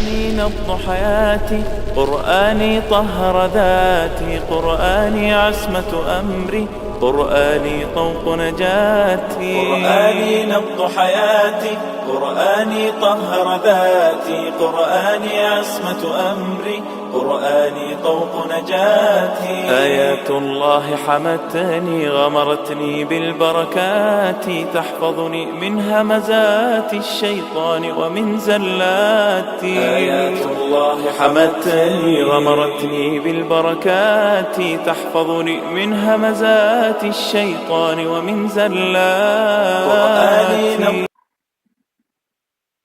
قرآني نبض حياتي، قرآني طهر ذاتي، قرآني عصمة أمري، قرآني طوق نجاتي. قرآني نبض حياتي، قرآني طهر ذاتي، قرآني عصمة أمري، قرآني طوق نجاتي. آيات الله حمتني غمرتني بالبركات، تحفظني من همزات الشيطان ومن زلاتي. آيات الله حمتني غمرتني بالبركات، تحفظني من همزات الشيطان ومن زلاتي.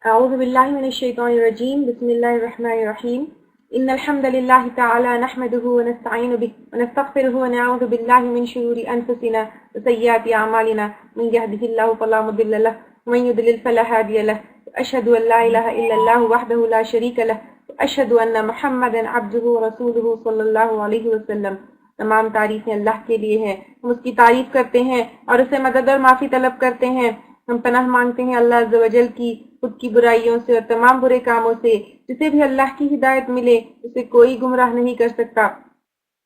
اعوذ باللہ من الشیطان الرجیم، بسم اللہ الرحمن الرحیم. ان الحمد للہ تعالی نحمده ونستعین به ونستغفره ونعوذ باللہ من شرور انفسنا وسیئات اعمالنا، من يهده الله فلا مضل له ومن يضلل فلا هادي له، اشهد ان لا الہ الا اللہ وحدہ لا شریک له، اشهد ان محمدا عبدہ ورسولہ صلی اللہ علیہ وسلم. تمام تعریفیں اللہ کے لیے ہیں، ہم اس کی تعریف کرتے ہیں اور اسے مدد اور معافی طلب کرتے ہیں. ہم پناہ مانگتے ہیں اللہ عز و جل کی خود کی برائیوں سے اور تمام برے کاموں سے. جسے بھی اللہ کی ہدایت ملے اسے کوئی گمراہ نہیں کر سکتا،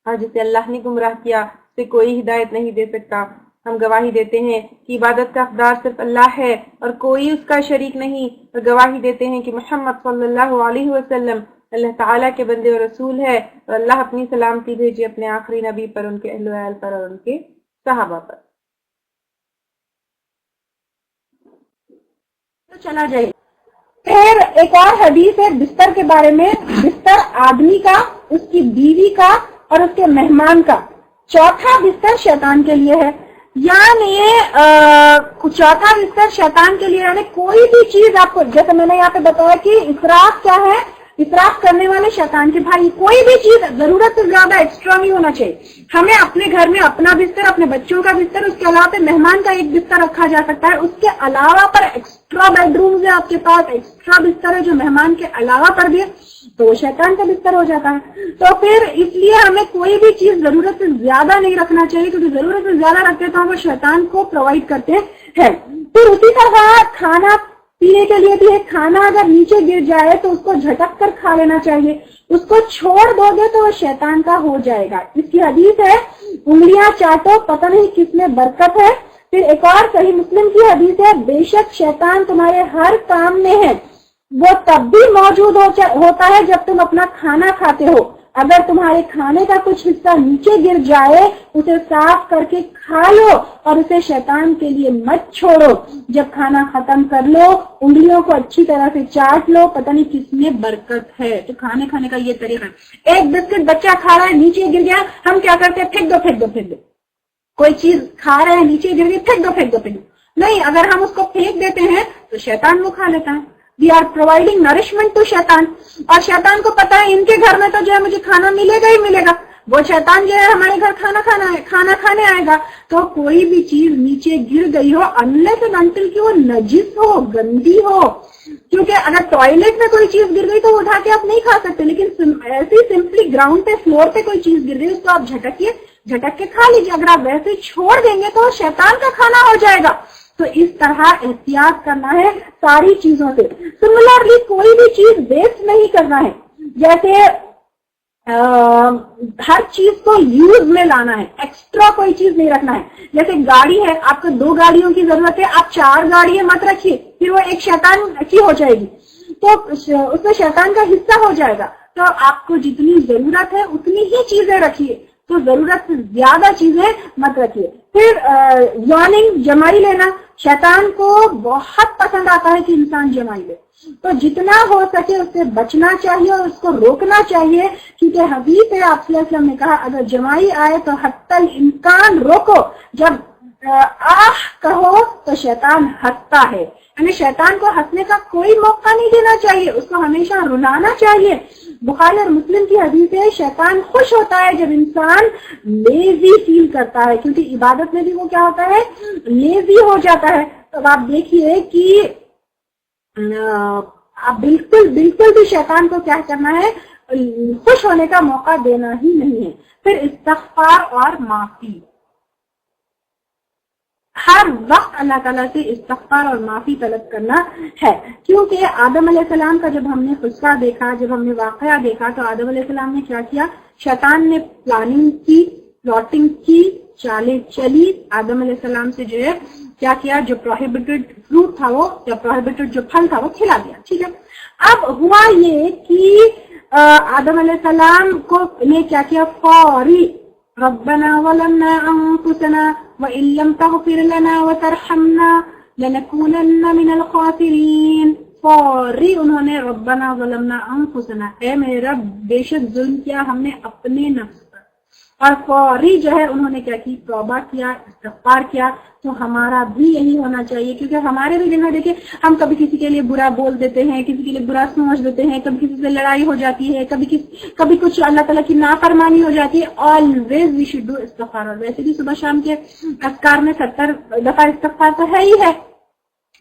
اور جسے اللہ نے گمراہ کیا اسے کوئی ہدایت نہیں دے سکتا. ہم گواہی دیتے ہیں کہ عبادت کا حقدار صرف اللہ ہے اور کوئی اس کا شریک نہیں، اور گواہی دیتے ہیں کہ محمد صلی اللہ علیہ وسلم اللہ تعالیٰ کے بندے اور رسول ہے، اور اللہ اپنی سلامتی بھیجے اپنے آخری نبی پر، ان کے اہل و عیال پر اور ان کے صحابہ پر. چلا جائے. پھر ایک اور حدیث ہے بستر کے بارے میں. بستر آدمی کا، اس کی بیوی کا اور اس کے مہمان کا. چوتھا بستر شیطان کے لیے ہے. یعنی چوتھا بستر شیطان کے لیے، یعنی کوئی بھی چیز آپ کو، جیسے میں نے یہاں پہ بتایا کہ اسراف کیا ہے، اسراف کرنے والے شیطان کے بھائی. کوئی بھی چیز ضرورت سے زیادہ ایکسٹرا نہیں ہونا چاہیے. ہمیں اپنے گھر میں اپنا بستر، اپنے بچوں کا بستر، اس کے علاوہ پہ مہمان کا ایک بستر رکھا جا سکتا ہے. اس کے علاوہ پر ایکسٹرا بیڈ رومز ہے آپ کے پاس، ایکسٹرا بستر ہے جو مہمان کے علاوہ پر بھی ہے، تو وہ شیطان کا بستر ہو جاتا ہے. تو پھر اس لیے ہمیں کوئی بھی چیز ضرورت سے زیادہ نہیں رکھنا چاہیے، کیونکہ ضرورت سے زیادہ رکھتے تو ہم وہ شیطان کو پرووائڈ کرتے ہیں. پھر اسی طرح کھانا پینے کے لیے بھی ہے. کھانا اگر نیچے گر جائے تو اس کو جھٹک کر کھا لینا چاہیے. اس کو چھوڑ دو گے تو وہ شیطان کا ہو جائے گا. اس کی حدیث ہے انگلیاں چاٹو پتہ نہیں کس میں برکت ہے. پھر ایک اور صحیح مسلم کی حدیث ہے بے شک شیطان تمہارے ہر کام میں ہے، وہ تب بھی موجود ہوتا ہے جب تم اپنا کھانا کھاتے ہو. اگر تمہارے کھانے کا کچھ حصہ نیچے گر جائے اسے صاف کر کے کھا لو اور اسے شیطان کے لیے مت چھوڑو. جب کھانا ختم کر لو انگلیوں کو اچھی طرح سے چاٹ لو، پتہ نہیں کس میں برکت ہے. تو کھانے کا یہ طریقہ ہے. ایک بسکٹ بچہ کھا رہا ہے نیچے گر گیا، ہم کیا کرتے ہیں؟ پھینک دو. کوئی چیز کھا رہے ہیں نیچے گر گئی، پھینک دو. نہیں، اگر ہم اس کو پھینک دیتے ہیں تو شیطان وہ کھا لیتا ہے. We are providing nourishment to شیطان. اور شیطان کو پتا ہے ان کے گھر میں تو جو ہے مجھے کھانا ملے گا ہی ملے گا. وہ شیطان جو ہے ہمارے گھر کھانا کھانے آئے گا. تو کوئی بھی چیز نیچے گر گئی ہو unless and until کہ وہ نجس ہو، گندی ہو، کیونکہ اگر ٹوائلٹ میں کوئی چیز گر گئی تو اٹھا کے آپ نہیں کھا سکتے، لیکن ایسی سمپلی گراؤنڈ پہ فلور پہ کوئی چیز گر گئی اس کو آپ جھٹک کے کھا لیجیے. اگر آپ ویسے چھوڑ دیں گے تو شیطان کا کھانا ہو جائے گا. تو اس طرح احتیاط کرنا ہے ساری چیزوں سے. سملرلی کوئی بھی چیز ویسٹ نہیں کرنا ہے. جیسے ہر چیز کو یوز میں لانا ہے، ایکسٹرا کوئی چیز نہیں رکھنا ہے. جیسے گاڑی ہے، آپ کو 2 گاڑیوں کی ضرورت ہے، آپ 4 گاڑیاں مت رکھیے، پھر وہ ایک شیطان کی ہو جائے گی، تو اس میں شیطان کا حصہ ہو جائے گا. تو آپ کو جتنی ضرورت ہے اتنی ہی چیزیں رکھیے، تو ضرورت سے زیادہ چیزیں مت رکھیے. پھر یارننگ، جمائی لینا، شیطان کو بہت پسند آتا ہے کہ انسان جمائی لے. تو جتنا ہو سکے اس سے بچنا چاہیے اور اس کو روکنا چاہیے، کیونکہ حدیث ہے آپ صلی اللہ علیہ وسلم نے کہا اگر جمائی آئے تو حتی الامکان روکو. جب کہو تو شیطان ہنستا ہے، یعنی شیطان کو ہنسنے کا کوئی موقع نہیں دینا چاہیے، اس کو ہمیشہ رلانا چاہیے. بخاری اور مسلم کی حدیث ہے شیطان خوش ہوتا ہے جب انسان لیزی فیل کرتا ہے، کیونکہ عبادت میں بھی وہ کیا ہوتا ہے؟ لیزی ہو جاتا ہے. تو آپ دیکھیے کہ آپ بالکل بھی شیطان کو کیا کرنا ہے؟ خوش ہونے کا موقع دینا ہی نہیں ہے. پھر استغفار اور معافی. ہر وقت اللہ تعالیٰ سے استغفار اور معافی طلب کرنا ہے، کیونکہ آدم علیہ السلام کا جب ہم نے قصہ دیکھا، جب ہم نے واقعہ دیکھا، تو آدم علیہ السلام نے کیا کیا؟ شیطان نے پلاننگ کی، پلاٹنگ کی، چالیں چلی، آدم علیہ السلام سے جو ہے کیا کیا؟ جو پروہیبٹڈ فروٹ تھا وہ، یا پروہیبٹڈ جو پھل تھا وہ کھلا دیا. ٹھیک ہے. اب ہوا یہ کہ آدم علیہ السلام کو نے کیا کیا؟ فوری ربنا ظلمنا انفسنا وان لم تغفر لنا وترحمنا لنكونن من الخاسرین. فوری انہوں نے ربنا ظلمنا انفسنا، اے میرے رب بے شک ظلم کیا ہم نے اپنے نفس پر، اور فوری جو ہے انہوں نے کیا کی؟ توبہ کیا، استغفار کیا. تو ہمارا بھی یہی ہونا چاہیے، کیونکہ ہمارے بھی دل میں دیکھیں ہم کبھی کسی کے لیے برا بول دیتے ہیں، کسی کے لیے برا سمجھ دیتے ہیں، کبھی کسی سے لڑائی ہو جاتی ہے، کبھی کچھ اللہ تعالیٰ کی نافرمانی ہو جاتی ہے. آلویز وی شوڈ ڈو استغفار. اور ویسے بھی صبح شام کے اذکار میں 70 دفعہ استغفار تو ہے ہی ہے،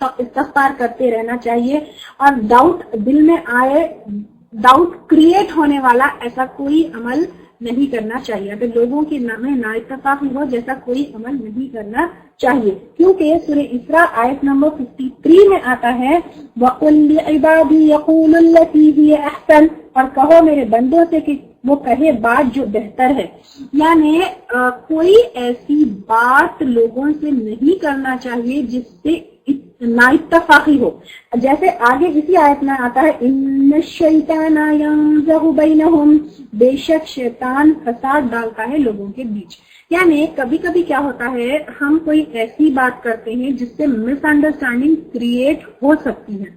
تو استغفار کرتے رہنا چاہیے. اور ڈاؤٹ دل میں آئے، ڈاؤٹ کریٹ ہونے والا ایسا کوئی عمل نہیں کرنا چاہیے. اگر لوگوں کے میں نا اتفاقی ہو جیسا کوئی عمل نہیں کرنا چاہیے، کیونکہ سورہ اسراء آیت نمبر 53 میں آتا ہے وَقُلْ لِعِبَادِي يَقُولُ الَّتِي هِيَ أَحْسَنُ، اور کہو میرے بندوں سے کہ وہ کہے بات جو بہتر ہے. یعنی کوئی ایسی بات لوگوں سے نہیں کرنا چاہیے جس سے نا اتفاقی ہو. جیسے آگے اسی آیت میں آتا ہے ان الشیطان ینزغ بینہم، بے شک شیطان فساد ڈالتا ہے لوگوں کے بیچ. یعنی کبھی کبھی کیا ہوتا ہے، ہم کوئی ایسی بات کرتے ہیں جس سے مس انڈرسٹینڈنگ کریٹ ہو سکتی ہے.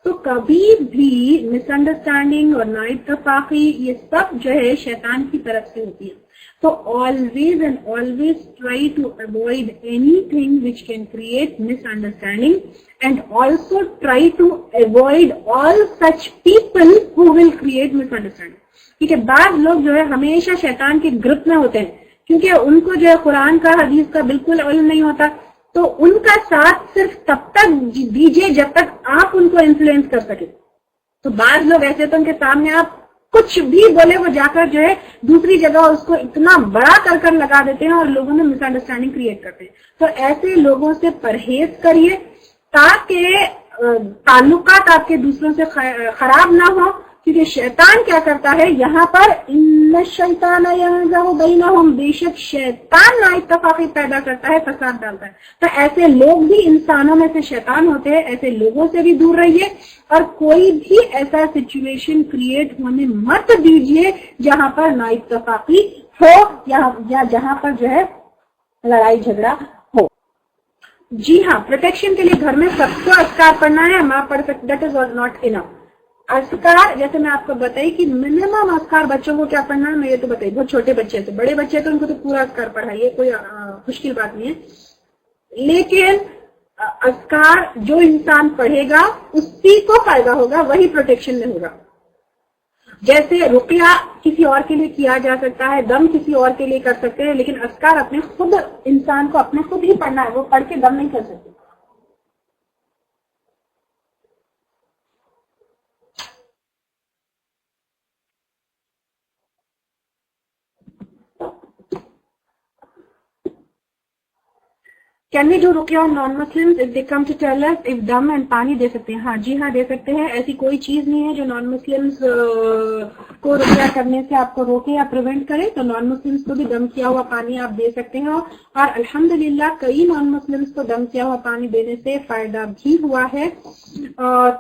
تو کبھی بھی مس انڈرسٹینڈنگ اور نا اتفاقی یہ سب جو ہے شیطان کی طرف سے ہوتی ہے. So always and always try to avoid anything which can create misunderstanding, and also try to avoid all such people who will create misunderstanding. ٹھیک ہے. بعض لوگ جو ہے ہمیشہ شیطان کے گروپ میں ہوتے ہیں، کیونکہ ان کو جو ہے قرآن کا حدیث کا بالکل علم نہیں ہوتا، تو ان کا ساتھ صرف تب تک دیجیے جب تک آپ ان کو انفلوئنس کر سکے. تو بعض لوگ ایسے تو ان کے سامنے آپ کچھ بھی بولے وہ جا کر جو ہے دوسری جگہ اس کو اتنا بڑا کر لگا دیتے ہیں اور لوگوں میں مس انڈرسٹینڈنگ کریٹ کرتے ہیں. تو ایسے لوگوں سے پرہیز کریے تاکہ تعلقات آپ کے دوسروں سے خراب نہ ہو. کیونکہ شیطان کیا کرتا ہے یہاں پر ان الشیطان ینزغ بینہم، بے شک شیطان نا اتفاقی پیدا کرتا ہے، فساد ڈالتا ہے. تو ایسے لوگ بھی انسانوں میں سے شیطان ہوتے ہیں، ایسے لوگوں سے بھی دور رہیے، اور کوئی بھی ایسا سچویشن کریٹ ہونے مت دیجیے جہاں پر نا اتفاقی ہو یا جہاں پر جو ہے لڑائی جھگڑا ہو. جی ہاں، پروٹیکشن کے لیے گھر میں سب کو اذکار پڑھنا ہے. ماں پڑھ سکتے، دیٹ از ناٹ انف. اذکار جیسے میں آپ کو بتائی کہ منیمم اذکار بچوں کو کیا پڑھنا ہے، میں یہ تو بتائی. بہت چھوٹے بچے ہیں، تو بڑے بچے تو ان کو تو پورا اذکار پڑھائیے، کوئی مشکل بات نہیں ہے. لیکن اذکار جو انسان پڑھے گا اسی کو فائدہ ہوگا، وہی پروٹیکشن میں ہوگا. جیسے رقیہ کسی اور کے لیے کیا جا سکتا ہے، دم کسی اور کے لیے کر سکتے ہیں، لیکن اذکار اپنے خود انسان کو اپنے خود ہی پڑھنا ہے، وہ پڑھ کے دم نہیں کر سکتے. Can we do ruqya on non-Muslims if they come to tell us if dam and پانی دے سکتے ہیں؟ ہاں جی ہاں دے سکتے ہیں. ایسی کوئی چیز نہیں ہے جو نان مسلمس کو رقیہ کرنے سے آپ کو روکے یا پریونٹ کرے. تو نان مسلمس کو بھی دم کیا ہوا پانی آپ دے سکتے ہیں، اور الحمدللہ کئی نان مسلمس کو دم کیا ہوا پانی دینے سے فائدہ بھی ہوا ہے.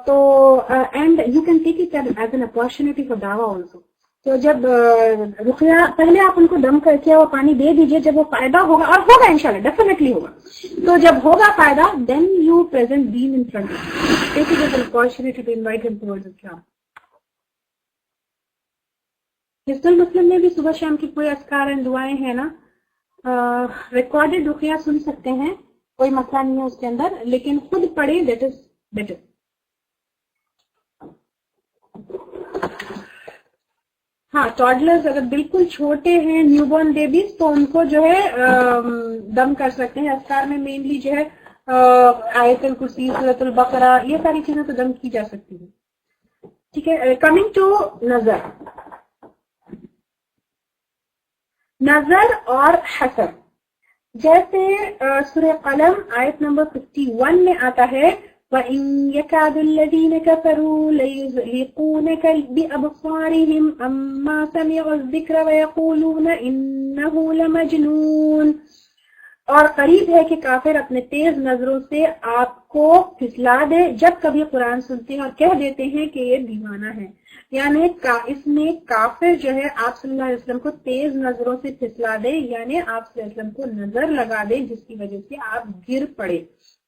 تو and you can take it as an opportunity for دعویٰ آلسو. تو جب رقیہ پہلے آپ ان کو دم کیا ہوا پانی دے دیجئے، جب وہ فائدہ ہوگا، اور ہوگا انشاءاللہ ڈیفینیٹلی ہوگا، تو جب ہوگا فائدہ then you present then in front of. Take it as an opportunity to invite them towards Islam. حصن مسلم میں بھی صبح شام کی کوئی اذکار اور دعائیں ہیں نا، ریکارڈڈ رقیہ سن سکتے ہیں، کوئی مسئلہ نہیں ہے اس کے اندر، لیکن خود پڑھے دیٹ از بیٹر. ہاں ٹاڈلرز اگر بالکل چھوٹے ہیں، نیو بورن بیبیز، تو ان کو جو ہے دم کر سکتے ہیں. اذکار میں مینلی جو ہے آیت الکرسی، سورۃ البقرہ، یہ ساری چیزیں تو دم کی جا سکتی ہیں. ٹھیک ہے. کمنگ ٹو نظر اور حسد. جیسے سورہ قلم آیت نمبر 51 میں آتا ہے وَإِن يَكَادُ الَّذِينَ كَفَرُوا لَيُزْلِقُونَكَ بِأَبْصَارِهِمْ أَمَّا سَمِعُوا الذِّكْرَ وَيَقُولُونَ إِنَّهُ لَمَجْنُونٌ، اور قریب ہے کہ کافر اپنے تیز نظروں سے آپ کو پھسلا دے جب کبھی قرآن سنتے ہیں اور کہہ دیتے ہیں کہ یہ دیوانہ ہے. یعنی اس میں کافر جو ہے آپ صلی اللہ علیہ وسلم کو تیز نظروں سے پھسلا دے، یعنی آپ صلی اللہ علیہ وسلم کو نظر لگا دے جس کی وجہ سے آپ گر پڑے.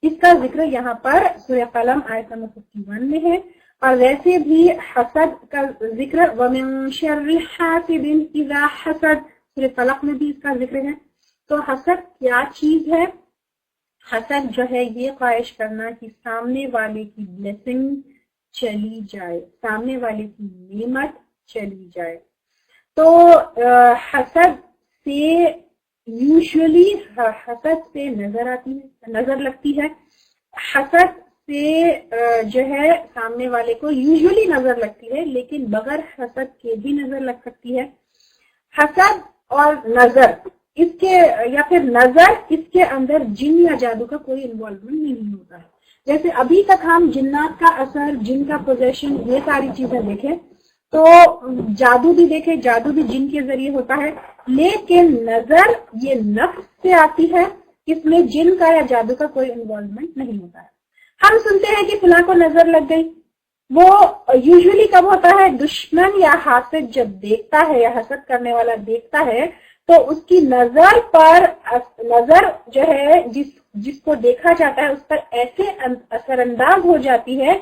اس کا ذکر یہاں پر سورہ قلم آیت نمبر 51 میں ہے. اور ویسے بھی حسد کا ذکر وَمِن شَرِّ حَاسِدٍ إِذَا حَسَدَ سورہ فلق میں بھی اس کا ذکر ہے. تو حسد کیا چیز ہے؟ حسد جو ہے یہ خواہش کرنا کہ سامنے والے کی بلیسنگ چلی جائے، سامنے والے کی نعمت چلی جائے. تو حسد سے یوزلی حسد سے نظر آتی ہے، نظر لگتی ہے. حسد سے جو ہے سامنے والے کو یوزلی نظر لگتی ہے، لیکن بغیر حسد کے بھی نظر لگ سکتی ہے. حسد اور نظر اس کے یا پھر نظر اس کے اندر جن یا جادو کا کوئی انوالومنٹ نہیں ہوتا ہے. جیسے ابھی تک ہم جنات کا اثر، جن کا پوزیشن، یہ ساری چیزیں دیکھیں تو جادو بھی دیکھیں، جادو بھی جن کے ذریعے ہوتا ہے، لیکن نظر یہ نفس سے آتی ہے، اس میں جن کا یا جادو کا کوئی انوالومنٹ نہیں ہوتا ہے. ہم سنتے ہیں کہ فلاں کو نظر لگ گئی، وہ یوزلی کب ہوتا ہے؟ دشمن یا حاسد جب دیکھتا ہے یا حسد کرنے والا دیکھتا ہے تو اس کی نظر پر، نظر جو ہے جس کو دیکھا جاتا ہے اس پر ایسے اثر انداز ہو جاتی ہے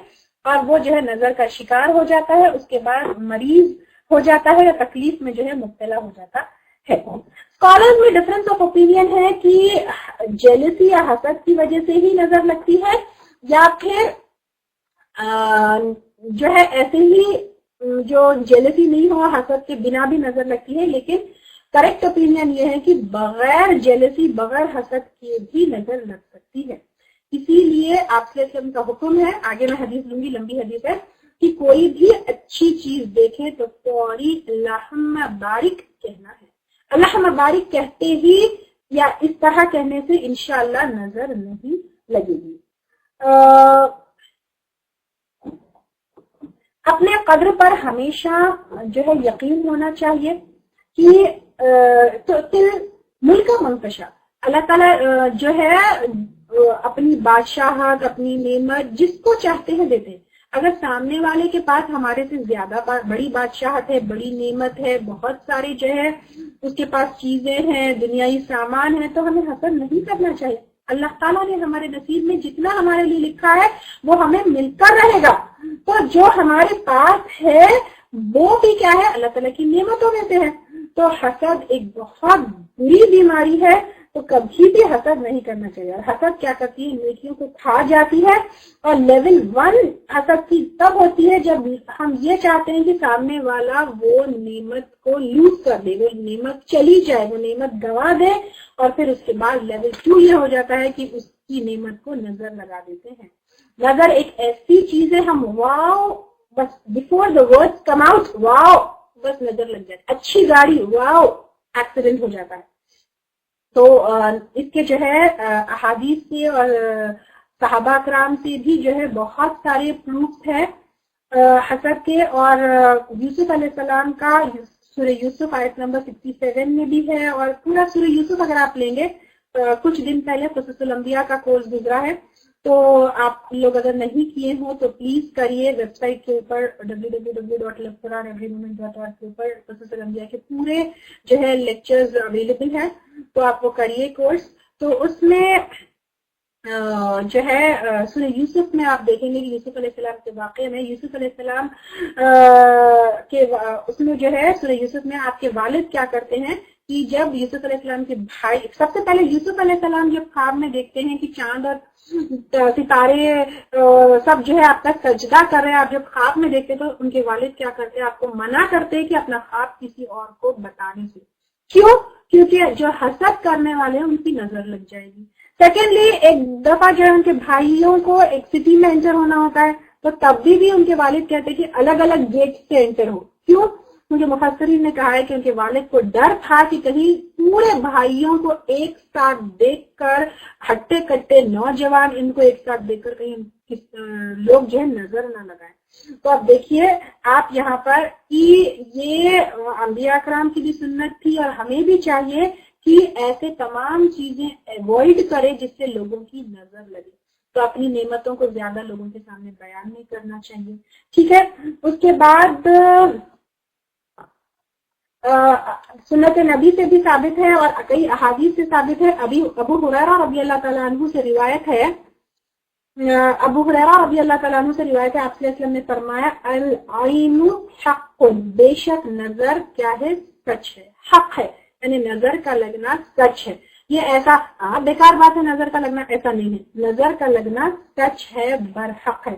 اور وہ جو ہے نظر کا شکار ہو جاتا ہے، اس کے بعد مریض ہو جاتا ہے یا تکلیف میں جو ہے مبتلا ہو جاتا ہے. اسکالرز میں ڈفرینس آف اوپینین ہے کہ جیلسی یا حسد کی وجہ سے ہی نظر لگتی ہے یا پھر جو ہے ایسے ہی جو جیلسی نہیں ہو حسد کے بنا بھی نظر لگتی ہے. لیکن کریکٹ اوپینین یہ ہے کہ بغیر جیلسی، بغیر حسد کے بھی نظر لگ سکتی ہے. اسی لیے آپ صلی اللہ علیہ وسلم کا حکم ہے، آگے میں حدیث لوں گی، لمبی حدیث ہے، کہ کوئی بھی اچھی چیز دیکھے تو فوری اللہم بارک کہنا ہے. اللہم بارک کہتے ہی یا اس طرح کہنے سے انشاءاللہ نظر نہیں لگے گی. اپنے قدر پر ہمیشہ جو ہے یقین ہونا چاہیے کہ تل ملک منتشا، اللہ تعالیٰ جو ہے اپنی بادشاہت، اپنی نعمت جس کو چاہتے ہیں دیتے ہیں. اگر سامنے والے کے پاس ہمارے سے زیادہ بڑی بادشاہت ہے، بڑی نعمت ہے، بہت ساری جو ہے اس کے پاس چیزیں ہیں، دنیائی سامان ہے، تو ہمیں حسد نہیں کرنا چاہیے. اللہ تعالیٰ نے ہمارے نصیب میں جتنا ہمارے لیے لکھا ہے وہ ہمیں مل کر رہے گا. تو جو ہمارے پاس ہے وہ بھی کیا ہے؟ اللہ تعالیٰ کی نعمتوں میں سے ہے. تو حسد ایک بہت بری بیماری ہے، تو کبھی بھی حسد نہیں کرنا چاہیے. اور حسد کیا کرتی ہے؟ نیکیوں کو کھا جاتی ہے. اور لیول 1 حسد کی تب ہوتی ہے جب ہم یہ چاہتے ہیں کہ سامنے والا وہ نعمت کو لوز کر دے، وہ نعمت چلی جائے، وہ نعمت گنوا دے. اور پھر اس کے بعد لیول 2 یہ ہو جاتا ہے کہ اس کی نعمت کو نظر لگا دیتے ہیں. نظر ایک ایسی چیز ہے، ہم واو بس before the words come out wow بس نظر لگ جاتی. اچھی گاڑی واو ایکسیڈنٹ ہو جاتا ہے. تو اس کے جو ہے احادیث سے اور صحابہ کرام سے بھی جو ہے بہت سارے پروفs ہیں حسد کے. اور یوسف علیہ السلام کا سورہ یوسف آیت نمبر 67 میں بھی ہے. اور پورا سورہ یوسف اگر آپ لیں گے، کچھ دن پہلے قصص الانبیاء کا کورس گزرا ہے، تو آپ لوگ اگر نہیں کیے ہوں تو پلیز کریے. ویب سائٹ کے اوپر www.love4everywoman.org کے اوپر قصص الانبیاء کے پورے جو ہے لیکچرز اویلیبل ہیں، تو آپ وہ کریے کورس. تو اس میں جو ہے سورہ یوسف میں آپ دیکھیں گے کہ یوسف علیہ السلام کے واقعے میں یوسف علیہ السلام کے اس میں جو ہے سورہ یوسف میں آپ کے والد کیا کرتے ہیں کہ جب یوسف علیہ السلام کے بھائی، سب سے پہلے یوسف علیہ السلام جب خواب میں دیکھتے ہیں کہ چاند اور ستارے سب جو ہے آپ کا سجدہ کر رہے ہیں، آپ جب خواب میں دیکھتے تو ان کے والد کیا کرتے ہیں؟ آپ کو منع کرتے ہیں کہ اپنا خواب کسی اور کو بتانے سے. کیوں؟ کیونکہ جو حسد کرنے والے ہیں ان کی نظر لگ جائے گی. سیکنڈلی، ایک دفعہ جو ہے ان کے بھائیوں کو ایک سٹی میں انٹر ہونا ہوتا ہے، تو تب بھی ان کے والد کہتے ہیں کہ الگ الگ گیٹ سے انٹر ہو. کیوں؟ کیونکہ مفسرین نے کہا ہے کہ ان کے والد کو ڈر تھا کہ کہیں پورے بھائیوں کو ایک ساتھ دیکھ کر ہٹے کٹے نوجوان ان کو ایک ساتھ دیکھ کر کہیں لوگ جو ہے نظر نہ لگائیں. تو اب دیکھیے آپ یہاں پر یہ انبیاء کرام کی بھی سنت تھی اور ہمیں بھی چاہیے کہ ایسے تمام چیزیں ایوائڈ کرے جس سے لوگوں کی نظر لگے. تو اپنی نعمتوں کو زیادہ لوگوں کے سامنے بیان نہیں کرنا چاہیے. ٹھیک ہے. اس کے بعد سنت نبی سے بھی ثابت ہے اور کئی احادیث سے ثابت ہے. ابو ہریرہ رضی اللہ تعالیٰ عنہ سے روایت ہے. ابو ہریرہ رضی اللہ تعالیٰ عنہ سے روایت ہے, آپ صلی اللہ علیہ وسلم نے فرمایا العین حق, بے شک نظر کیا ہے, سچ ہے, حق ہے, یعنی نظر کا لگنا سچ ہے. یہ ایسا بیکار بات ہے نظر کا لگنا, ایسا نہیں ہے. نظر کا لگنا سچ ہے, برحق ہے.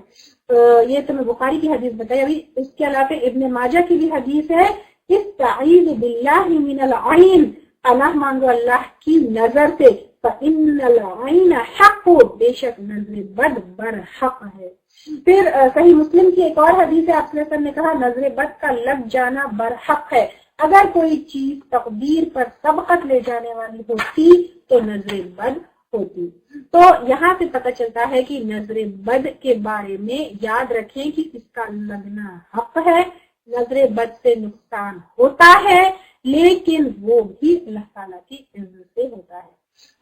یہ تو میں بخاری کی حدیث بتائی. ابھی اس کے علاوہ ابن ماجہ کی بھی حدیث ہے, استعیذ باللہ من العین, پناہ مانگو اللہ کی نظر سے. فإن العین حق, بے شک نظر بد برحق ہے. پھر صحیح مسلم کی ایک اور حدیث ہے, آپ صلی اللہ علیہ وسلم نے کہا نظر بد کا لگ جانا برحق ہے. اگر کوئی چیز تقدیر پر سبقت لے جانے والی ہوتی تو نظر بد ہوتی. تو یہاں سے پتہ چلتا ہے کہ نظر بد کے بارے میں یاد رکھیں کہ اس کا لگنا حق ہے. نظر بد سے نقصان ہوتا ہے لیکن وہ بھی اللہ تعالیٰ کی عزت سے ہوتا ہے.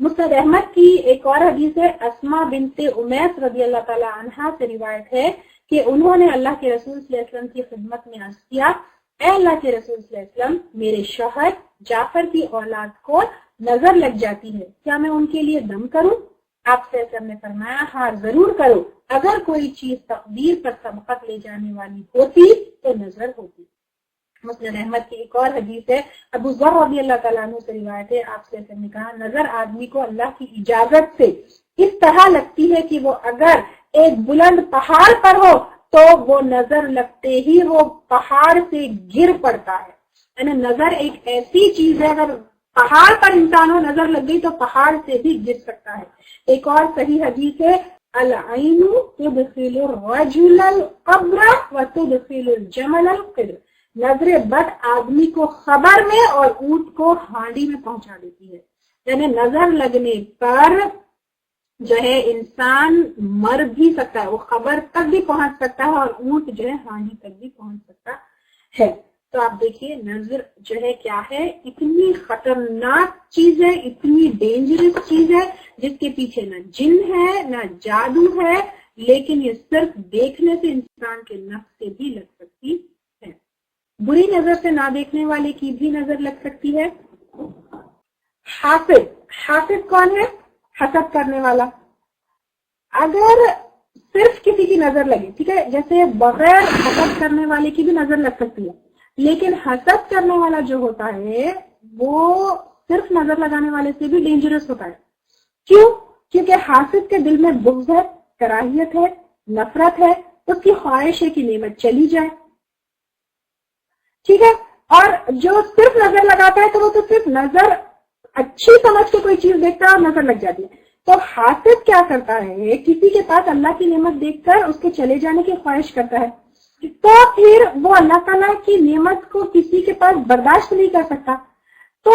مسند احمد کی ایک اور حدیث ہے, اسما بنت امیس رضی اللہ تعالیٰ عنہا سے روایت ہے کہ انہوں نے اللہ کے رسول صلی اللہ علیہ وسلم کی خدمت میں عرض کیا, اے اللہ کے رسول صلی اللہ علیہ وسلم, میرے شوہر جعفر کی اولاد کو نظر لگ جاتی ہے, کیا میں ان کے لیے دم کروں؟ آپ صلی اللہ علیہ وسلم نے فرمایا ہاں ضرور کرو. اگر کوئی چیز تقدیر پر سبقت لے جانے والی ہوتی تو نظر ہوتی. مسند احمد کی ایک اور حدیث ہے, ابو ذر رضی اللہ تعالیٰ عنہ سے روایت ہے, آپ صلی اللہ علیہ وسلم نے کہا نظر آدمی کو اللہ کی اجازت سے اس طرح لگتی ہے کہ وہ اگر ایک بلند پہاڑ پر ہو تو وہ نظر لگتے ہی وہ پہاڑ سے گر پڑتا ہے. یعنی نظر ایک ایسی چیز ہے, اگر پہاڑ پر انسانوں نظر لگ گئی تو پہاڑ سے بھی گر سکتا ہے. ایک اور صحیح حدیث ہے, العین تدخل الرجل القبر وتدخل الجمل القدر, نظر بد آدمی کو خبر میں اور اونٹ کو ہانڈی میں پہنچا دیتی ہے. یعنی نظر لگنے پر جو ہے انسان مر بھی سکتا ہے, وہ خبر تک بھی پہنچ سکتا ہے اور اونٹ جو ہے ہانڈی تک بھی پہنچ سکتا ہے. تو آپ دیکھیے نظر جو ہے کیا ہے, اتنی خطرناک چیز ہے, اتنی ڈینجرس چیز ہے جس کے پیچھے نہ جن ہے نہ جادو ہے, لیکن یہ صرف دیکھنے سے انسان کے نفس سے بھی لگ سکتی ہے. بری نظر سے نہ دیکھنے والے کی بھی نظر لگ سکتی ہے. حاسد, حاسد کون ہے؟ حسد کرنے والا. اگر صرف کسی کی نظر لگے, ٹھیک ہے, جیسے بغیر حسد کرنے والے کی بھی نظر لگ سکتی ہے, لیکن حسد کرنے والا جو ہوتا ہے وہ صرف نظر لگانے والے سے بھی ڈینجرس ہوتا ہے. کیوں؟ کیونکہ حاسد کے دل میں بغض ہے, کراہیت ہے, نفرت ہے, اس کی خواہش ہے کہ نعمت چلی جائے. ٹھیک ہے, اور جو صرف نظر لگاتا ہے تو وہ تو صرف نظر اچھی سمجھ کے کوئی چیز دیکھتا ہے اور نظر لگ جاتی ہے. تو حاسد کیا کرتا ہے, کسی کے پاس اللہ کی نعمت دیکھ کر اس کے چلے جانے کی خواہش کرتا ہے, تو پھر وہ اللہ تعالیٰ کی نعمت کو کسی کے پاس برداشت نہیں کر سکتا. تو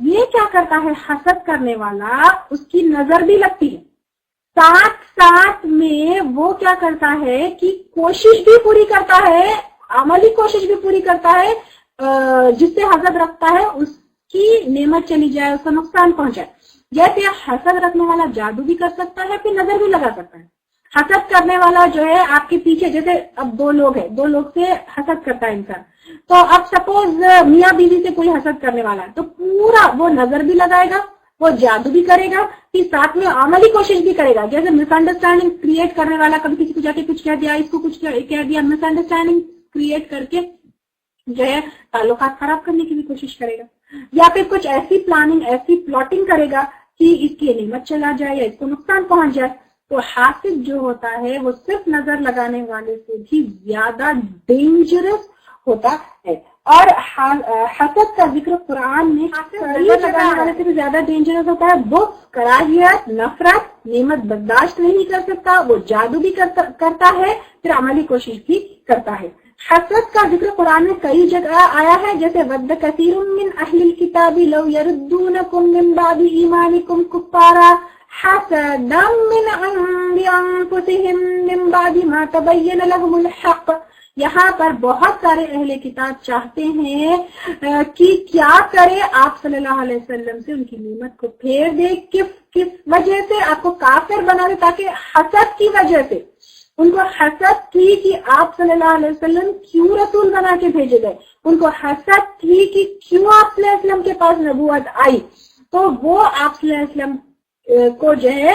یہ کیا کرتا ہے, حسد کرنے والا, اس کی نظر بھی لگتی ہے, ساتھ ساتھ میں وہ کیا کرتا ہے کہ کوشش بھی پوری کرتا ہے, عملی کوشش بھی پوری کرتا ہے, جس سے حسد رکھتا ہے اس کی نعمت چلی جائے, اس کا نقصان پہنچائے. جیسے حسد رکھنے والا جادو بھی کر سکتا ہے, پھر نظر بھی لگا سکتا ہے. حسد کرنے والا جو ہے آپ کے پیچھے, جیسے اب دو لوگ ہیں, دو لوگ سے حسد کرتا ہے انسان, تو اب سپوز میاں بیوی سے کوئی حسد کرنے والا ہے, تو پورا وہ نظر بھی لگائے گا, وہ جادو بھی کرے گا, پھر ساتھ میں عملی کوشش بھی کرے گا. جیسے مس انڈرسٹینڈنگ کریٹ کرنے والا کبھی کسی کو جا کے کچھ کہہ دیا, اس کو کچھ کہہ دیا, مس انڈرسٹینڈنگ کریٹ کر کے جو ہے تعلقات خراب کرنے کی بھی کوشش کرے گا, یا پھر کچھ ایسی پلاننگ, ایسی پلاٹنگ کرے گا کہ اس کی نعمت چلا جائے یا اس کو نقصان پہنچ جائے. تو حاسد جو ہوتا ہے وہ صرف نظر لگانے والے سے بھی زیادہ ڈینجرس ہوتا ہے. اور حسد کا ذکر قرآن میں نظر لگانے والے سے بھی زیادہ ڈینجرس ہوتا ہے. وہ کراہیت, نفرت, نعمت برداشت نہیں کر سکتا, وہ جادو بھی کرتا ہے, پھر عملی کوشش بھی کرتا ہے. حسد کا ذکر قرآن میں کئی جگہ آیا ہے، جیسے ود کثیر من اہل الکتاب لو یردونکم من بعد ایمانکم کفارا حسدا من عند انفسہم من بعد ما تبین لهم الحق. یہاں پر بہت سارے اہل کتاب چاہتے ہیں کہ کیا کرے آپ صلی اللہ علیہ وسلم سے ان کی نعمت کو پھیر دے. کس وجہ سے؟ آپ کو کافر بنا دے، تاکہ حسد کی وجہ سے ان کو حسد تھی کہ آپ صلی اللہ علیہ وسلم کیوں رسول بنا کے بھیجے گئے، ان کو حسد تھی کہ کیوں آپ صلی اللہ علیہ وسلم کے پاس نبوت آئی، تو وہ آپ صلی اللہ علیہ وسلم کو جو ہے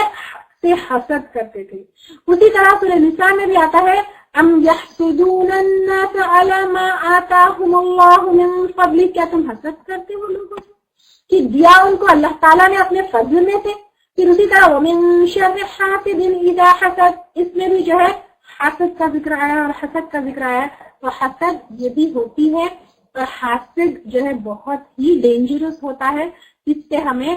سے حسد کرتے تھے. اسی طرح سورہ نساء میں بھی آتا ہے ام یحسدون الناس علی ما آتاہم اللہ من فضل. کیا تم حسد کرتے ہو لوگوں سے کہ دیا ان کو اللہ تعالیٰ نے اپنے فضل میں سے. پھر اسی طرح ومن شر حاسد اذا حسد، اس میں بھی جو ہے حسد کا ذکر آیا اور حسد کا ذکر آیا. تو حسد یہ بھی ہوتی ہے، اور حاسد جو ہے بہت ہی ڈینجرس ہوتا ہے، اس سے ہمیں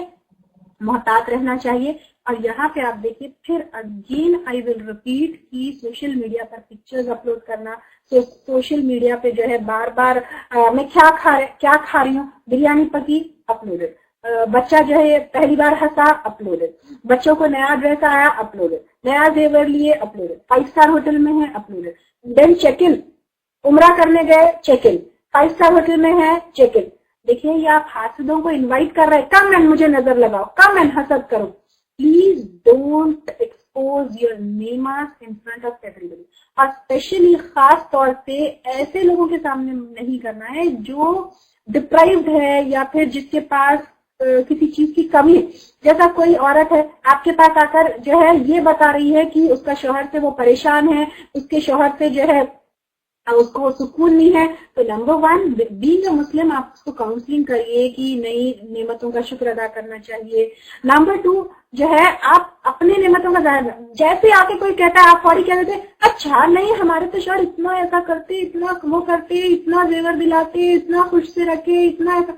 محتاط رہنا چاہیے. اور یہاں پہ آپ دیکھیے پھر اگین آئی ول ریپیٹ کی سوشل میڈیا پر پکچرز اپلوڈ کرنا. سوشل میڈیا پہ جو ہے بار بار میں کیا کھا رہی ہوں، بریانی پکی، اپلوڈڈ. بچہ جو ہے پہلی بار ہنسا، اپلوڈڈ. بچوں کو نیا ڈریس آیا، اپلوڈڈ. نیا زیور لیے، اپلوڈڈ. 5 اسٹار ہوٹل میں ہے، اپلوڈڈ. دین چیک ان، عمرہ کرنے گئے، چیک ان. 5 اسٹار ہوٹل میں ہے، چیک ان. دیکھیے یہ آپ حاسدوں کو انوائٹ کر رہے ہیں، کم اینڈ مجھے نظر لگاؤ، کم اینڈ حسد کرو. Please don't expose your names in front of everybody. اور اسپیشلی خاص طور پہ ایسے لوگوں کے سامنے نہیں کرنا ہے جو ڈپرائیوڈ ہے یا پھر جس کے پاس کسی چیز کی کمی ہے. جیسا کوئی عورت ہے آپ کے پاس آ کر جو ہے یہ بتا رہی ہے کہ اس کا شوہر سے وہ پریشان ہے، اس کے شوہر سے جو ہے اس کو سکون نہیں ہے، تو نمبر 1 بینگ اے مسلم آپ اس کو کاؤنسلنگ کریے کہ نئی نعمتوں کا شکر ادا کرنا چاہیے. نمبر 2 جو ہے آپ اپنے نعمتوں کا ظاہر، جیسے آ کے کوئی کہتا ہے آپ فوری کہہ دیتے اچھا نہیں ہمارے تو شوہر اتنا ایسا کرتے، اتنا وہ کرتے، اتنا زیور دلاتے، اتنا خوش سے رکھے، اتنا ایسا.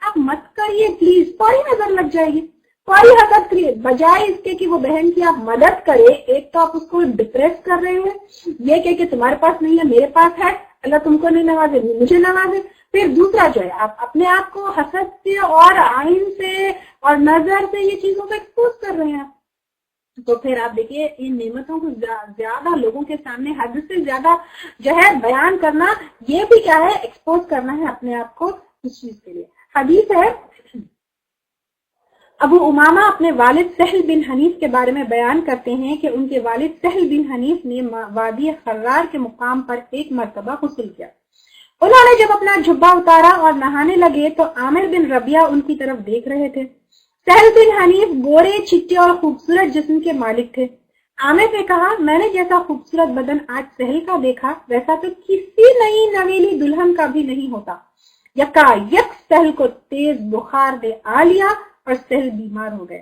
آپ مت کریے پلیز، فوری نظر لگ جائے گی، فوری حسد کریے. بجائے اس کے کہ وہ بہن کی آپ مدد کرے، ایک تو آپ اس کو ڈپریس کر رہے ہیں، یہ کہ تمہارے پاس نہیں ہے میرے پاس ہے، اللہ تم کو نہیں نوازے مجھے نوازے. پھر دوسرا جو ہے آپ اپنے آپ کو حسد سے اور عین سے اور نظر سے یہ چیزوں کو ایکسپوز کر رہے ہیں. تو پھر آپ دیکھیے ان نعمتوں کو زیادہ لوگوں کے سامنے حد سے زیادہ جو ہے بیان کرنا، یہ بھی کیا ہے، ایکسپوز کرنا ہے اپنے آپ کو اس چیز کے لیے. حدیث ہے ابو امامہ اپنے والد سہل بن حنیف کے بارے میں بیان کرتے ہیں کہ ان کے والد سہل بن حنیف نے وادی خرار کے مقام پر ایک مرتبہ غسل کیا. انہوں نے جب اپنا جبہ اتارا اور نہانے لگے تو عامر بن ربیعہ ان کی طرف دیکھ رہے تھے. سہل بن حنیف گورے، چٹے اور خوبصورت جسم کے مالک تھے. عامر نے کہا میں نے جیسا خوبصورت بدن آج سہل کا دیکھا ویسا تو کسی نئی نویلی دلہن کا بھی نہیں ہوتا. یکا یک سہل کو تیز بخار دے آ لیا اور سہل بیمار ہو گئے.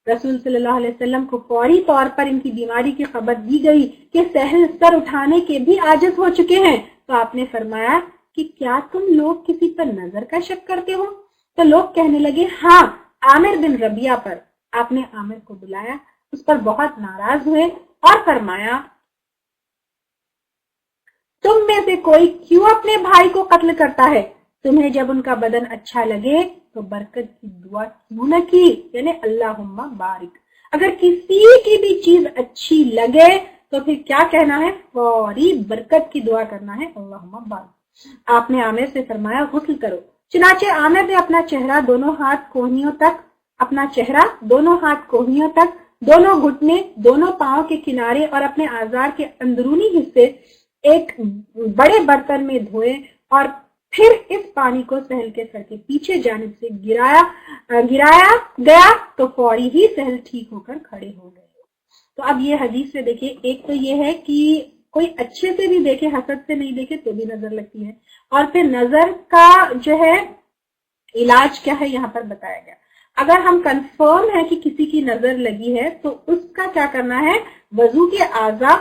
رسول صلی اللہ علیہ وسلم کو فوری طور پر ان کی بیماری کی خبر دی گئی کہ سہل سر اٹھانے کے بھی عاجز ہو چکے ہیں. تو آپ نے فرمایا کہ کیا تم لوگ کسی پر نظر کا شک کرتے ہو؟ تو لوگ کہنے لگے ہاں عامر بن ربیعہ پر. آپ نے عامر کو بلایا، اس پر بہت ناراض ہوئے اور فرمایا تم میں سے کوئی کیوں اپنے بھائی کو قتل کرتا ہے؟ تمہیں جب ان کا بدن اچھا لگے تو برکت کی دعا کیوں نہ کی، یعنی اللہم بارک. اگر کسی کی بھی چیز اچھی لگے تو پھر کیا کہنا ہے، فوری برکت کی دعا کرنا ہے، اللہم بارک. آپ نے عامر سے فرمایا غسل کرو. چنانچہ عامر نے اپنا چہرہ دونوں ہاتھ کوہنیوں تک، دونوں گھٹنے، دونوں پاؤں کے کنارے اور اپنے آزار کے اندرونی حصے ایک بڑے برتن میں دھوئے اور پھر اس پانی کو سہل کے سر کے پیچھے جانب سے گرایا گیا تو فوری ہی سہل ٹھیک ہو کر کھڑے ہو گئے. تو اب یہ حدیث سے دیکھیے، ایک تو یہ ہے کہ کوئی اچھے سے بھی دیکھے، حسد سے نہیں دیکھے تو بھی نظر لگتی ہے. اور پھر نظر کا جو ہے علاج کیا ہے یہاں پر بتایا گیا. اگر ہم کنفرم ہے کہ کسی کی نظر لگی ہے تو اس کا کیا کرنا ہے، وضو کے اعضاء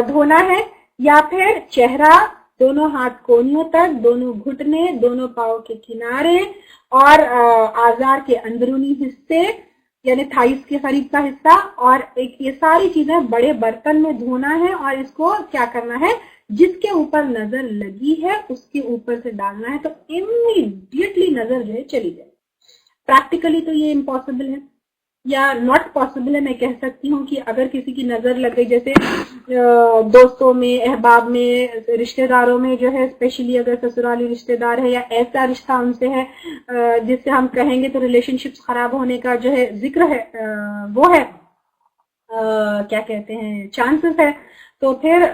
دھونا ہے، یا پھر چہرہ، دونوں ہاتھ کونیوں تک، دونوں گھٹنے، دونوں پاؤں کے کنارے اور آزار کے اندرونی حصے یعنی تھائس کے قریب کا حصہ، اور ایک یہ ساری چیزیں بڑے برتن میں دھونا ہے اور اس کو کیا کرنا ہے، جس کے اوپر نظر لگی ہے اس کے اوپر سے ڈالنا ہے تو امیڈیٹلی نظر جو ہے چلی جائے. پریکٹیکلی تو یہ امپاسبل ہے یا ناٹ پاسبل ہے. میں کہہ سکتی ہوں کہ اگر کسی کی نظر لگ گئی، جیسے دوستوں میں، احباب میں، رشتہ داروں میں جو ہے، اسپیشلی اگر سسرالی رشتہ دار ہے یا ایسا رشتہ ان سے ہے جس سے ہم کہیں گے تو ریلیشن شپس خراب ہونے کا جو ہے ذکر ہے، وہ ہے کیا کہتے ہیں چانسز ہے، تو پھر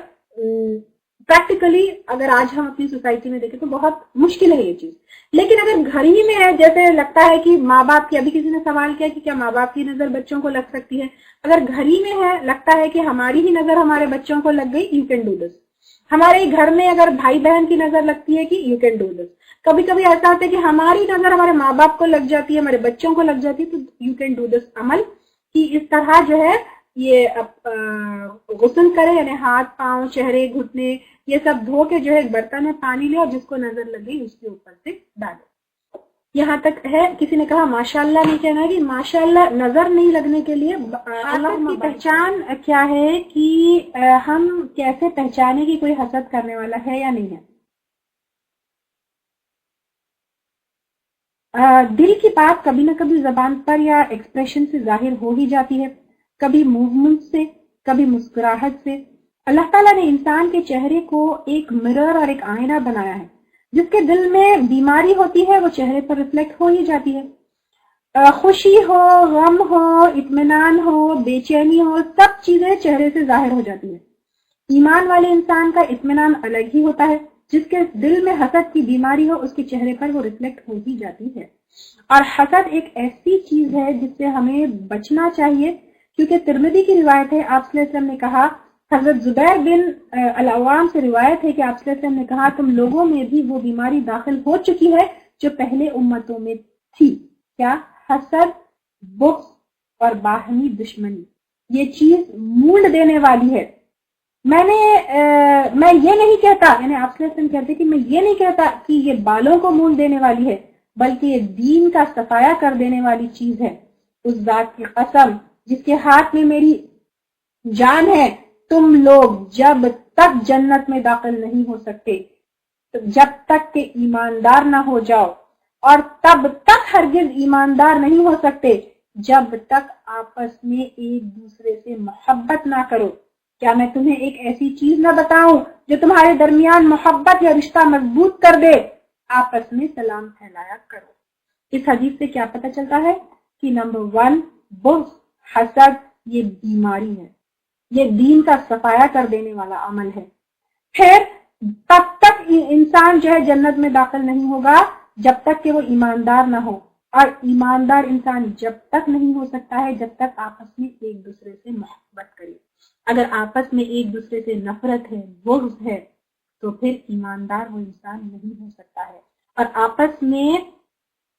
پریکٹیکلی اگر آج ہم اپنی سوسائٹی میں دیکھیں تو بہت مشکل ہے یہ چیز. لیکن اگر گھر ہی میں ہے، جیسے لگتا ہے کہ ماں باپ کی، ابھی کسی نے سوال کیا کہ کیا ماں باپ کی نظر بچوں کو لگ سکتی ہے، اگر گھر ہی میں ہے، لگتا ہے کہ ہماری ہی نظر ہمارے بچوں کو لگ گئی، یو کین ڈو دس. ہمارے گھر میں اگر بھائی بہن کی نظر لگتی ہے کہ یو کین ڈو دس. کبھی کبھی ایسا ہوتا ہے کہ ہماری نظر ہمارے ماں باپ کو لگ جاتی ہے، ہمارے بچوں کو لگ جاتی ہے، تو یو کین ڈو دس عمل کہ اس طرح جو ہے یہ غسل کرے، یعنی ہاتھ پاؤں چہرے گھٹنے یہ سب دھو کے جو ہے ایک برتن میں پانی لے اور جس کو نظر لگی اس کے اوپر سے ڈالے. یہاں تک ہے. کسی نے کہا ماشاءاللہ نہیں کہنا ہے کہ ماشاءاللہ نظر نہیں لگنے کے لیے حسد کی پہچان کیا ہے، کہ ہم کیسے پہچانے کہ کوئی حسد کرنے والا ہے یا نہیں ہے. دل کی بات کبھی نہ کبھی زبان پر یا ایکسپریشن سے ظاہر ہو ہی جاتی ہے، کبھی موومنٹ سے، کبھی مسکراہٹ سے. اللہ تعالیٰ نے انسان کے چہرے کو ایک مرر اور ایک آئینہ بنایا ہے. جس کے دل میں بیماری ہوتی ہے وہ چہرے پر ریفلیکٹ ہو ہی جاتی ہے. خوشی ہو، غم ہو، اطمینان ہو، بے چینی ہو، سب چیزیں چہرے سے ظاہر ہو جاتی ہیں. ایمان والے انسان کا اطمینان الگ ہی ہوتا ہے. جس کے دل میں حسد کی بیماری ہو اس کے چہرے پر وہ ریفلیکٹ ہو ہی جاتی ہے. اور حسد ایک ایسی چیز ہے جس سے ہمیں بچنا چاہیے، کیونکہ ترمذی کی روایت ہے، آپ صلی اللہ علیہ وسلم نے کہا، حضرت زبیر بن العوام سے روایت ہے کہ آپ صلی اللہ علیہ وسلم نے کہا، تم لوگوں میں بھی وہ بیماری داخل ہو چکی ہے جو پہلے امتوں میں تھی. کیا؟ حسد، بغض اور باہمی دشمنی. یہ چیز مونڈ دینے والی ہے. میں یہ نہیں کہتا، یعنی آپ صلی اللہ علیہ وسلم کہتے کہ میں یہ نہیں کہتا کہ یہ بالوں کو مونڈ دینے والی ہے، بلکہ یہ دین کا صفایا کر دینے والی چیز ہے. اس ذات کی قسم جس کے ہاتھ میں میری جان ہے، تم لوگ جب تک جنت میں داخل نہیں ہو سکتے جب تک کہ ایماندار نہ ہو جاؤ، اور تب تک ہرگز ایماندار نہیں ہو سکتے جب تک آپس میں ایک دوسرے سے محبت نہ کرو. کیا میں تمہیں ایک ایسی چیز نہ بتاؤں جو تمہارے درمیان محبت یا رشتہ مضبوط کر دے؟ آپس میں سلام پھیلایا کرو. اس حدیث سے کیا پتہ چلتا ہے کہ نمبر 1 بغض، حسد یہ بیماری ہے، یہ دین کا صفایا کر دینے والا عمل ہے. پھر تب تک انسان جو ہے جنت میں داخل نہیں ہوگا جب تک کہ وہ ایماندار نہ ہو، اور ایماندار انسان جب تک نہیں ہو سکتا ہے جب تک آپس میں ایک دوسرے سے محبت کرے. اگر آپس میں ایک دوسرے سے نفرت ہے، بغض ہے، تو پھر ایماندار وہ انسان نہیں ہو سکتا ہے. اور آپس میں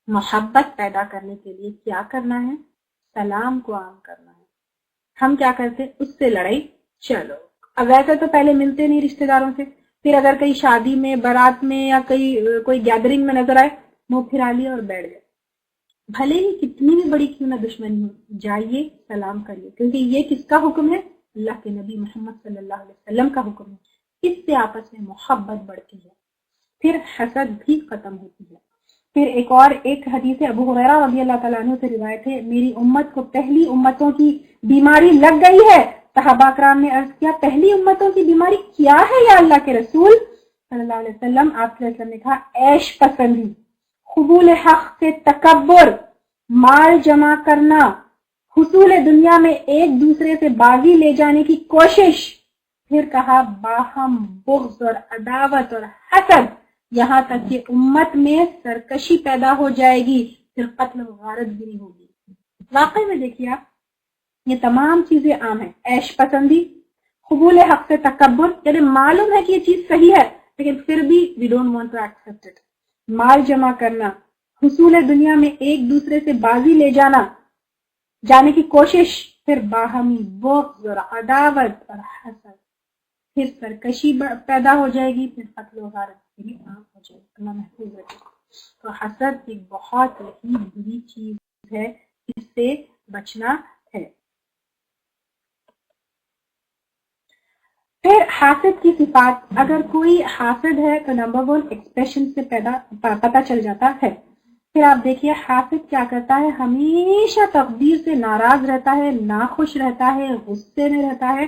محبت پیدا کرنے کے لیے کیا کرنا ہے؟ سلام کو عام کرنا ہے. ہم کیا کرتے؟ اس سے لڑائی، چلو اب ویسے تو پہلے ملتے نہیں رشتہ داروں سے، پھر اگر کہیں شادی میں، بارات میں یا کوئی گیدرنگ میں نظر آئے، منہ پھرا لیا اور بیٹھ گئے. بھلے ہی کتنی بھی بڑی کیوں نہ دشمنی ہو، جائیے سلام کریے، کیونکہ یہ کس کا حکم ہے؟ اللہ کے نبی محمد صلی اللہ علیہ وسلم کا حکم ہے. اس سے آپس میں محبت بڑھتی ہے، پھر حسد بھی ختم ہوتی ہے. پھر ایک حدیث ابو ہریرہ رضی اللہ تعالیٰ عنہ سے روایت ہے، میری امت کو پہلی امتوں کی بیماری لگ گئی ہے. صحابہ کرام نے عرض کیا، پہلی امتوں کی بیماری کیا ہے یا اللہ کے رسول صلی اللہ علیہ وسلم؟ آپ صلی اللہ علیہ وسلم نے کہا، عیش پسندی، قبول حق سے تکبر، مال جمع کرنا، حصول دنیا میں ایک دوسرے سے بازی لے جانے کی کوشش. پھر کہا باہم بغض اور عداوت اور حسد، یہاں تک کہ امت میں سرکشی پیدا ہو جائے گی، پھر قتل و غارت گری ہوگی. واقعی میں دیکھیے آپ، یہ تمام چیزیں عام ہیں. عیش پسندی، قبول حق سے تکبر، یعنی معلوم ہے کہ یہ چیز صحیح ہے لیکن پھر بھی we don't want to accept it. مال جمع کرنا، حصول دنیا میں ایک دوسرے سے بازی لے جانے کی کوشش، پھر باہمی بغض اور عداوت اور حسد، پھر سرکشی پیدا ہو جائے گی، پھر قتل و غارت بھی عام ہو جائے گی. اللہ محفوظ رکھے. تو حسد ایک بہت ہی بری چیز ہے، اس سے بچنا ہے. پھر حاسد کی صفات، اگر کوئی حاسد ہے تو نمبر 1 ایکسپریشن سے پتہ چل جاتا ہے. پھر آپ دیکھیے حاسد کیا کرتا ہے، ہمیشہ تقدیر سے ناراض رہتا ہے، ناخوش رہتا ہے، غصے میں رہتا ہے.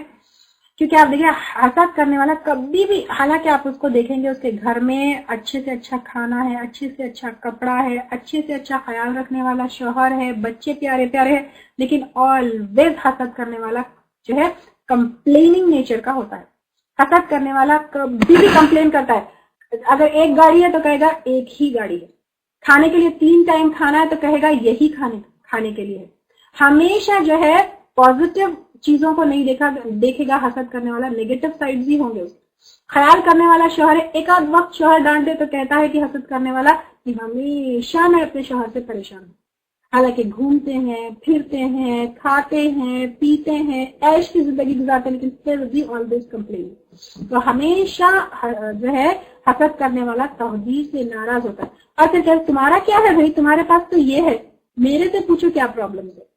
کیونکہ آپ دیکھیے حسد کرنے والا کبھی بھی، حالانکہ آپ اس کو دیکھیں گے اس کے گھر میں اچھے سے اچھا کھانا ہے، اچھے سے اچھا کپڑا ہے، اچھے سے اچھا خیال رکھنے والا شوہر ہے، بچے پیارے پیارے ہیں، لیکن آلویز حسد کرنے والا جو ہے کمپلیننگ نیچر کا ہوتا ہے. حسد کرنے والا کبھی بھی کمپلین کرتا ہے. اگر ایک گاڑی ہے تو کہے گا ایک ہی گاڑی ہے، کھانے کے لیے 3 ٹائم کھانا ہے تو کہے گا یہی کھانے کے لیے ہے. ہمیشہ جو ہے پازیٹیو چیزوں کو نہیں دیکھے گا حسد کرنے والا، نیگیٹو سائڈز ہی ہوں گے. خیال کرنے والا شوہر ہے، ایک آدھ وقت شوہر ڈانٹ دے تو کہتا ہے کہ حسد کرنے والا کہ ہمیشہ میں اپنے شوہر سے پریشان ہوں، حالانکہ گھومتے ہیں، پھرتے ہیں، کھاتے ہیں، پیتے ہیں، عیش کی زندگی گزارتے ہیں، لیکن پھر بھی آلویز کمپلین. تو ہمیشہ جو ہے حسد کرنے والا تقدیر سے ناراض ہوتا ہے. اور پھر کہ تمہارا کیا ہے بھائی، تمہارے پاس تو یہ ہے، میرے سے پوچھو کیا پرابلم ہے.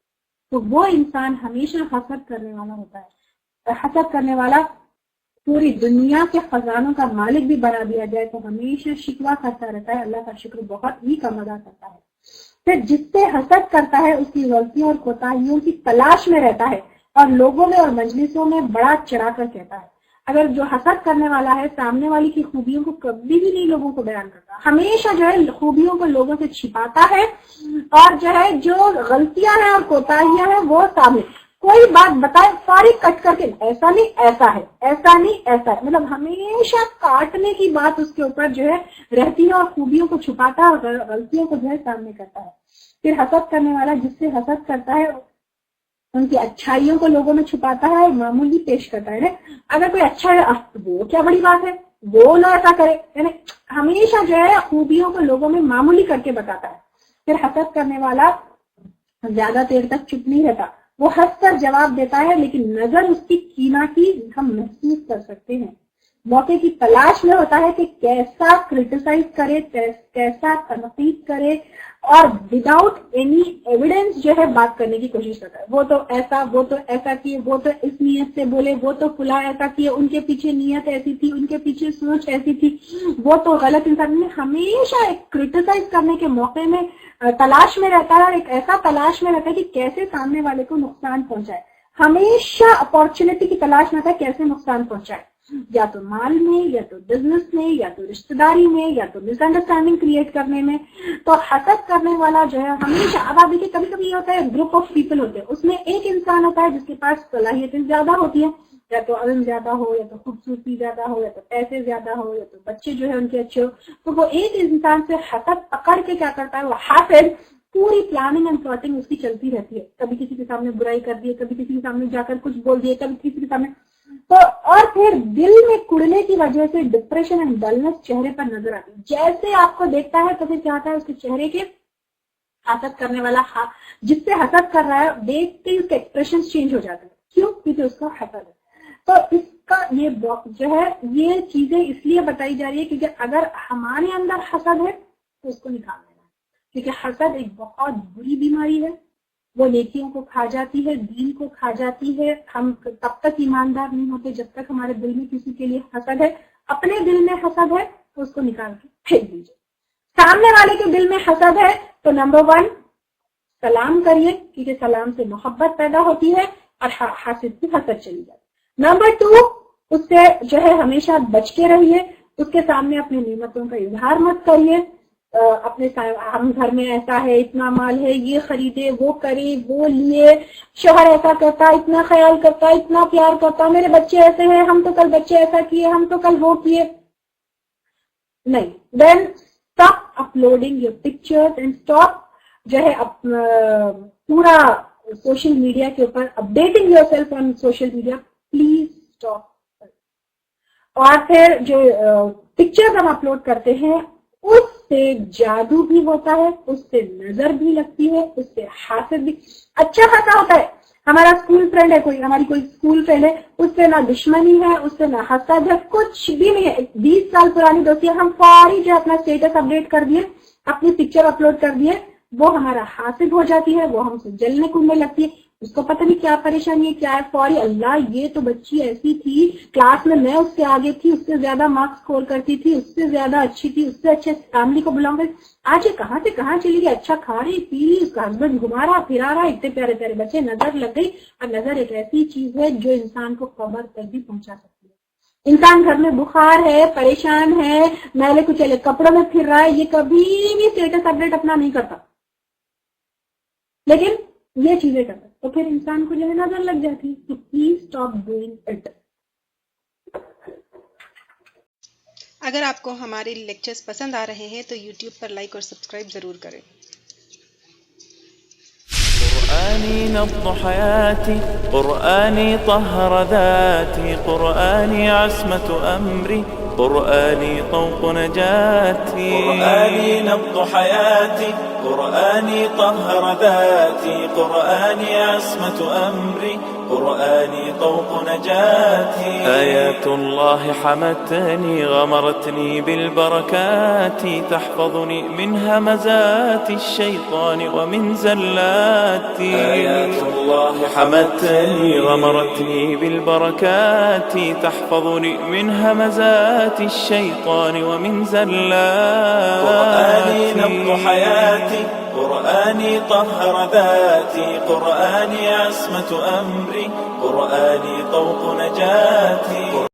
تو وہ انسان ہمیشہ حسد کرنے والا ہوتا ہے. حسد کرنے والا پوری دنیا کے خزانوں کا مالک بھی بنا دیا جائے تو ہمیشہ شکوہ کرتا رہتا ہے، اللہ کا شکر بہت ہی کم ادا کرتا ہے. پھر جس سے حسد کرتا ہے اس کی غلطیوں اور کوتاہیوں کی تلاش میں رہتا ہے اور لوگوں میں اور مجلسوں میں بڑا چڑھا کر کہتا ہے. اگر جو حسد کرنے والا ہے سامنے والی کی خوبیوں کو کبھی بھی نہیں لوگوں کو بیان کرتا، ہمیشہ جو ہے خوبیوں کو لوگوں سے چھپاتا ہے، اور جو ہے جو غلطیاں ہیں اور کوتاہیاں ہیں وہ سامنے، کوئی بات بتائے ساری کٹ کر کے ایسا نہیں ایسا ہے، ایسا نہیں ایسا ہے، مطلب ہمیشہ کاٹنے کی بات اس کے اوپر جو ہے رہتی ہے اور خوبیوں کو چھپاتا ہے اور غلطیوں کو جو ہے سامنے کرتا ہے. پھر حسد کرنے والا جس سے حسد کرتا ہے ان کی اچھائیوں کو لوگوں میں چھپاتا ہے اور معمولی پیش کرتا ہے. اگر کوئی اچھا ہے وہ کیا بڑی بات ہے، وہ نہ ایسا کرے، یعنی ہمیشہ جو ہے خوبیوں کو لوگوں میں معمولی کر کے بتاتا ہے. پھر حسد کرنے والا زیادہ دیر تک چپ نہیں رہتا، وہ ہنس کر جواب دیتا ہے، لیکن نظر اس کی کینا کی ہم محسوس کر سکتے ہیں. موقع کی تلاش میں ہوتا ہے کہ کیسا کرٹیسائز کرے، کیسا تنقید کرے، اور وداؤٹ اینی ایویڈنس جو ہے بات کرنے کی کوشش کرتا ہے. وہ تو ایسا کیے، وہ تو اس نیت سے بولے، وہ تو فلاں ایسا کیے، ان کے پیچھے نیت ایسی تھی، ان کے پیچھے سوچ ایسی تھی، وہ تو غلط انسان. ہمیشہ ایک کرٹیسائز کرنے کے موقع میں تلاش میں رہتا ہے، اور ایک ایسا تلاش میں رہتا ہے کہ کیسے سامنے والے کو نقصان پہنچائے. ہمیشہ اپارچونیٹی کی تلاش میں رہتا ہے کیسے نقصان پہنچائے، یا تو مال میں، یا تو بزنس میں، یا تو رشتہ داری میں، یا تو مس انڈرسٹینڈنگ کریٹ کرنے میں. تو حسد کرنے والا جو ہے ہمیشہ، اب آپ دیکھیے کبھی کبھی یہ ہوتا ہے گروپ آف پیپل ہوتے ہیں، اس میں ایک انسان ہوتا ہے جس کے پاس صلاحیتیں زیادہ ہوتی ہیں، یا تو علم زیادہ ہو، یا تو خوبصورتی زیادہ ہو، یا تو پیسے زیادہ ہو، یا تو بچے جو ہے ان کے اچھے ہو. تو وہ ایک انسان سے حسد پکڑ کے کیا کرتا ہے، وہ حاسد پوری پلاننگ اینڈ پلاٹنگ اس کی چلتی رہتی ہے. کبھی کسی کے سامنے برائی کر دیے، کبھی کسی کے سامنے جا کر کچھ بول دیے، کبھی کسی کے سامنے. تو اور پھر دل میں کڑنے کی وجہ سے ڈپریشن اینڈ ڈلنس چہرے پر نظر آتی ہے. جیسے آپ کو دیکھتا ہے تو پھر کیا ہوتا ہے اس کے چہرے کے، حسد کرنے والا جس سے حسد کر رہا ہے دیکھتے ہی اس کے ایکسپریشن چینج ہو جاتے ہیں. کیوں؟ کیونکہ اس کا حسد ہے. تو اس کا یہ جو ہے یہ چیزیں اس لیے بتائی جا رہی ہے کیونکہ اگر ہمارے اندر حسد ہے تو اس کو نکال دینا ہے. کیونکہ حسد ایک بہت بری بیماری ہے، وہ نیکیوں کو کھا جاتی ہے، دین کو کھا جاتی ہے. ہم تب تک ایماندار نہیں ہوتے جب تک ہمارے دل میں کسی کے لیے حسد ہے. اپنے دل میں حسد ہے تو اس کو نکال کے پھینک دیجیے. سامنے والے کے دل میں حسد ہے تو نمبر 1 سلام کریے، کیونکہ سلام سے محبت پیدا ہوتی ہے اور حاسد کی حسد چلی جاتی. نمبر 2 اس سے جو ہے ہمیشہ بچ کے رہیے، اس کے سامنے اپنی نعمتوں کا اظہار مت کریے. اپنے ہم گھر میں ایسا ہے، اتنا مال ہے، یہ خریدے، وہ کرے، وہ لیے، شوہر ایسا کرتا، اتنا خیال کرتا، اتنا پیار کرتا، میرے بچے ایسے ہیں، ہم تو کل بچے ایسا کیے، ہم تو کل وہ کیے. نہیں. Then stop uploading your pictures and stop جو ہے پورا سوشل میڈیا کے اوپر updating yourself on social media. Please stop. اور پھر جو پکچر ہم اپلوڈ کرتے ہیں اس سے جادو بھی ہوتا ہے، اس سے نظر بھی لگتی ہے، اس سے حاسد بھی اچھا خاصا ہوتا ہے. ہمارا اسکول فرینڈ ہے، ہماری کوئی اسکول فرینڈ ہے، اس سے نہ دشمنی ہے، اس سے نہ حسد ہے، کچھ بھی نہیں ہے. 20 سال پرانی دوستی ہے، ہم فوری جو اپنا اسٹیٹس اپڈیٹ کر دیے، اپنی پکچر اپلوڈ کر دیے، وہ ہمارا حاسد ہو جاتی ہے، وہ ہم سے جلنے کودنے لگتی ہے. اس کو پتہ نہیں کیا پریشانی ہے، کیا ہے، فوری اللہ یہ تو بچی ایسی تھی کلاس میں اس سے آگے تھی، اس سے زیادہ مارکس اسکور کرتی تھی، اس سے زیادہ اچھی تھی، اس سے اچھے فیملی کو بلانگ کرتی، آج یہ کہاں سے کہاں چلی گئی، اچھا کھا رہی پی رہی، اس کا ہسبینڈ گھما رہا پھرا رہا، اتنے پیارے پیارے بچے، نظر لگ گئی۔ اور نظر ایک ایسی چیز ہے جو انسان کو قبر تک بھی پہنچا سکتی ہے۔ انسان گھر میں بخار ہے، پریشان ہے، میلے کچیلے کپڑوں میں پھر رہا ہے، یہ کبھی بھی اسٹیٹس اپڈیٹ اپنا نہیں کرتا، لیکن یہ چیزیں کرتا تو پھر انسان کو جو ہے نظر لگ جاتی۔ تو پلیز اسٹاپ ڈوئنگ اٹ۔ اگر آپ کو ہمارے لیکچرز پسند آ رہے ہیں تو یوٹیوب پر لائک اور سبسکرائب ضرور کریں۔ قرآني نبض حياتي، قرآني طهر ذاتي، قرآني عصمة أمري، قرآني طوق نجاتي. قرآني نبض حياتي، قرآني طهر ذاتي، قرآني عصمة أمري، قرآني طوق نجاتي. آيات الله حمتني غمرتني بالبركات، تحفظني من همزات الشيطان ومن زلاتي. آيات الله حمتني غمرتني بالبركات، تحفظني من همزات الشيطان ومن زلاتي. قرآني نبض حياتي، قرآني طهر ذاتي، قرآني عصمة أمري، قرآني طوق نجاتي.